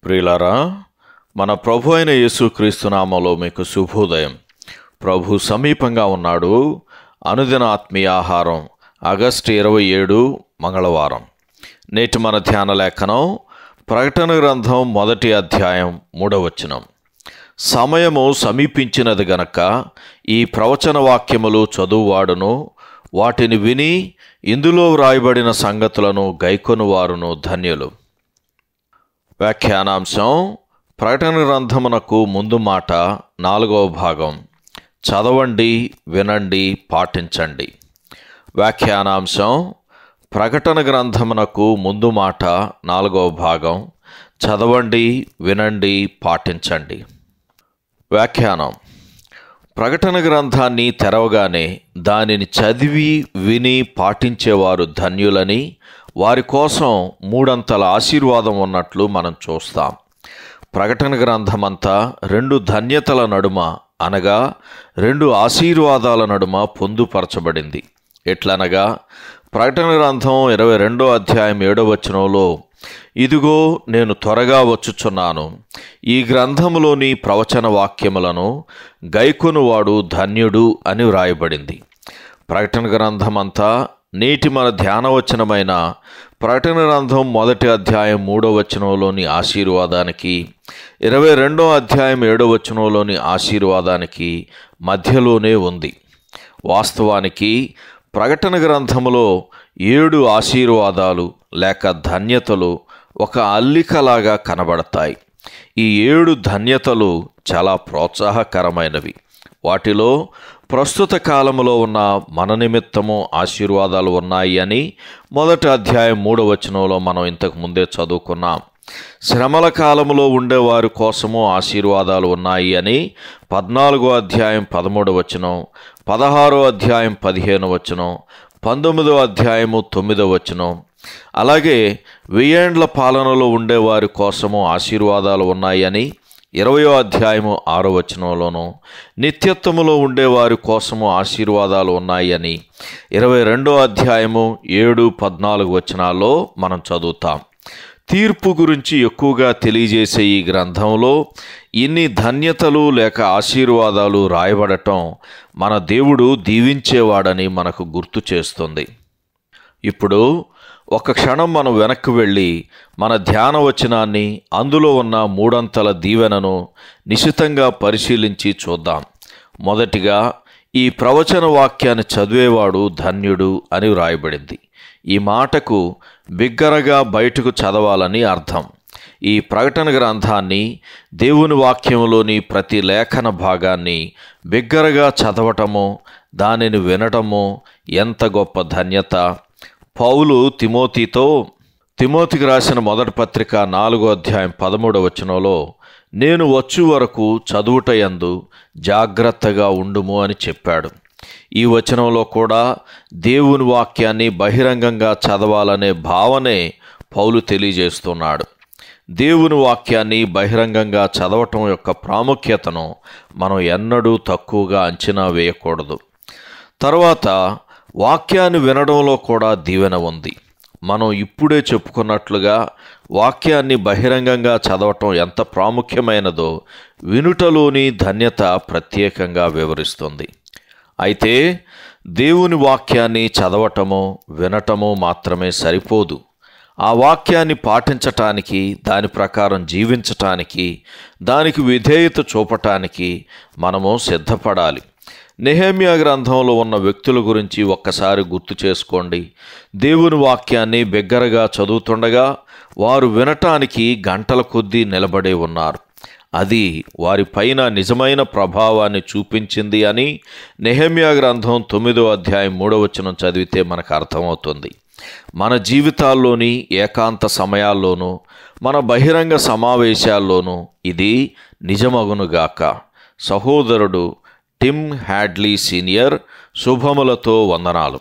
ప్రియులారా, మన ప్రభు అయిన యేసుక్రీస్తు నామములో మీకు శుభోదయం. ప్రభు సమీపంగా ఉన్నాడు. అనుదిన ఆత్మీయ ఆహారం ఆగస్టు 27 మంగళవారం. నేటి మన ధ్యాన లేఖనం ప్రకటన గ్రంథం 1వ అధ్యాయం 3వ వచనం. సమయము సమీపించినది గనక ఈ ప్రవచన వాక్యములు చదువువాడును వాటిని విని ఇందులో వ్రాయబడిన సంగతులను గైకొనువారును ధన్యులు. వ్యాఖ్యానాంశం ప్రకటన గ్రంథమునకు ముందు మాట 4వ భాగం. చదవండి, వినండి, పాటించండి. వ్యాఖ్యానాంశం ప్రకటన గ్రంథమునకు ముందు మాట 4వ భాగం. చదవండి, వినండి, పాటించండి. వ్యాఖ్యానం: ప్రకటన గ్రంథాన్ని తెరవగానే దానిని చదివి విని పాటించేవారు ధన్యులని, వారి కోసం 3 ఆశీర్వాదం ఉన్నట్లు మనం చూస్తాం. ప్రకటన గ్రంథమంతా 2 ధన్యతల నడుమ, అనగా 2 ఆశీర్వాదాల నడుమ పొందుపరచబడింది. ఎట్లనగా ప్రకటన గ్రంథం 22వ అధ్యాయం 7వ వచనంలో, ఇదిగో నేను త్వరగా వచ్చుచున్నాను, ఈ గ్రంథములోని ప్రవచన వాక్యములను గైకొనువాడు ధన్యుడు అని వ్రాయబడింది. ప్రకటన గ్రంథమంతా నేటి మన ధ్యానవచనమైన ప్రకటన గ్రంథం 1వ అధ్యాయం 3వ వచనంలోని ఆశీర్వాదానికి, 22వ అధ్యాయం 7వ వచనంలోని ఆశీర్వాదానికి మధ్యలోనే ఉంది. వాస్తవానికి ప్రకటన గ్రంథములో 7 ఆశీర్వాదాలు లేక ధన్యతలు ఒక అల్లికలాగా కనబడతాయి. ఈ 7 ధన్యతలు చాలా ప్రోత్సాహకరమైనవి. వాటిలో ప్రస్తుత కాలంలో ఉన్న మన నిమిత్తము ఆశీర్వాదాలు ఉన్నాయి అని 1వ అధ్యాయం 3వ వచనంలో మనం ఇంతకు ముందే చదువుకున్నాం. శ్రమల కాలంలో ఉండేవారి కోసము ఆశీర్వాదాలు ఉన్నాయి అని 14వ అధ్యాయం 13వ వచనం, 16వ అధ్యాయం 15వ వచనం, 19వ అధ్యాయము 9వ వచనం, అలాగే 1000 ఏండ్ల పాలనలో ఉండేవారి కోసము ఆశీర్వాదాలు ఉన్నాయని 20వ అధ్యాయము 6వ వచనంలోను, నిత్యత్వములో ఉండేవారి కోసము ఆశీర్వాదాలు ఉన్నాయని 22వ అధ్యాయము 7, 14 వచనాల్లో మనం చదువుతాం. తీర్పు గురించి ఎక్కువగా తెలియజేసే ఈ గ్రంథంలో ఇన్ని ధన్యతలు లేక ఆశీర్వాదాలు రాయబడటం మన దేవుడు దీవించేవాడని మనకు గుర్తు చేస్తుంది. ఇప్పుడు ఒక క్షణం మనం వెనక్కి వెళ్ళి మన ధ్యాన వచనాన్ని, అందులో ఉన్న 3 దీవెనను నిశితంగా పరిశీలించి చూద్దాం. మొదటిగా, ఈ ప్రవచన వాక్యాన్ని చదివేవాడు ధన్యుడు అని వ్రాయబడింది. ఈ మాటకు బిగ్గరగా బయటకు చదవాలని అర్థం. ఈ ప్రకటన గ్రంథాన్ని, దేవుని వాక్యంలోని ప్రతి లేఖన భాగాన్ని బిగ్గరగా చదవటము, దానిని వినటము ఎంత గొప్ప ధన్యత. పౌలు తిమోతికి రాసిన 1వ పత్రిక 4వ అధ్యాయం 13వ వచనంలో, నేను వచ్చు వరకు చదువుటయందు జాగ్రత్తగా ఉండుము అని చెప్పాడు. ఈ వచనంలో కూడా దేవుని వాక్యాన్ని బహిరంగంగా చదవాలనే భావనే పౌలు తెలియజేస్తున్నాడు. దేవుని వాక్యాన్ని బహిరంగంగా చదవటం యొక్క ప్రాముఖ్యతను మనం ఎన్నడూ తక్కువగా అంచనా వేయకూడదు. తర్వాత వాక్యాన్ని వినడంలో కూడా దీవెన ఉంది. మనం ఇప్పుడే చెప్పుకున్నట్లుగా వాక్యాన్ని బహిరంగంగా చదవటం ఎంత ప్రాముఖ్యమైనదో వినుటలోని ధన్యత ప్రత్యేకంగా వివరిస్తుంది. అయితే దేవుని వాక్యాన్ని చదవటము, వినటము మాత్రమే సరిపోదు. ఆ వాక్యాన్ని పాటించటానికి, దాని ప్రకారం జీవించటానికి, దానికి విధేయత చూపటానికి మనము సిద్ధపడాలి. నెహెమ్యా గ్రంథంలో ఉన్న వ్యక్తుల గురించి ఒక్కసారి గుర్తు చేసుకోండి. దేవుని వాక్యాన్ని బిగ్గరగా చదువుతుండగా వారు వినటానికి గంటల కొద్దీ నిలబడే ఉన్నారు. అది వారి పైన నిజమైన ప్రభావాన్ని చూపించింది అని నెహెమ్యా గ్రంథం 9వ అధ్యాయం 3వ వచనం చదివితే మనకు అర్థమవుతుంది. మన జీవితాల్లోని ఏకాంత సమయాల్లోనూ, మన బహిరంగ సమావేశాల్లోనూ ఇది నిజమగునుగాక. సహోదరుడు టిమ్ హ్యాడ్లీ సీనియర్ శుభములతో వందనాలు.